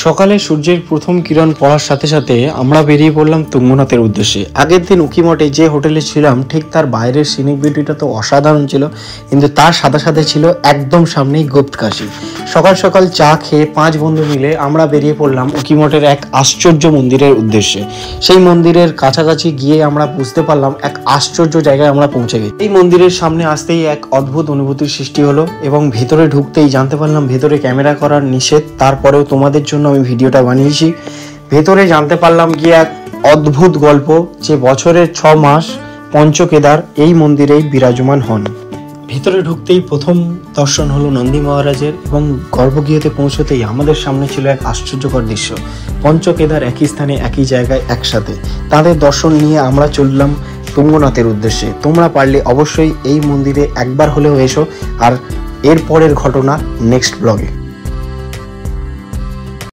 সকালে সূর্যের প্রথম কিরণ পড়ার সাথে সাথে আমরা বেরিয়ে পড়লাম তুঙ্গনাথের উদ্দেশ্যে। আগের দিন উকিমঠে যে হোটেলে ছিলাম ঠিক তার বাইরের সিনিক বিউটিটা তো অসাধারণ ছিল, কিন্তু তার সাথে সাথে ছিল একদম সামনেই গুপ্তকাশী। সকাল সকাল চা খেয়ে 5 বন্ধু মিলে আমরা বেরিয়ে পড়লাম উকিমঠের এক আশ্চর্য মন্দিরের উদ্দেশ্যে। সেই মন্দিরের কাছাকাছি গিয়ে আমরা বুঝতে পারলাম এক আশ্চর্য জায়গায় আমরা পৌঁছে গেছি। এই মন্দিরের সামনে আসতেই এক অদ্ভুত অনুভূতির সৃষ্টি হলো এবং ভেতরে ঢুকতেই জানতে পারলাম ভেতরে ক্যামেরা করার নিষেধ। তারপরেও তোমাদের জন্য আমি ভিডিওটা বানিয়েছি। ভেতরে জানতে পারলাম গিয়ে এক অদ্ভুত গল্প যে বছরের 6 মাস পঞ্চকেদার এই মন্দিরেই বিরাজমান হন। ভেতরে ঢুকতেই প্রথম দর্শন হলো নন্দী মহারাজের এবং গর্ভগৃহতে পৌঁছতেই আমাদের সামনে ছিল এক আশ্চর্যকর দৃশ্য। পঞ্চকেদার একই স্থানে একই জায়গায় একসাথে, তাদের দর্শন নিয়ে আমরা চললাম তুঙ্গনাথের উদ্দেশ্যে। তোমরা পারলে অবশ্যই এই মন্দিরে একবার হলেও এসো। আর এর পরের ঘটনা নেক্সট ব্লগে।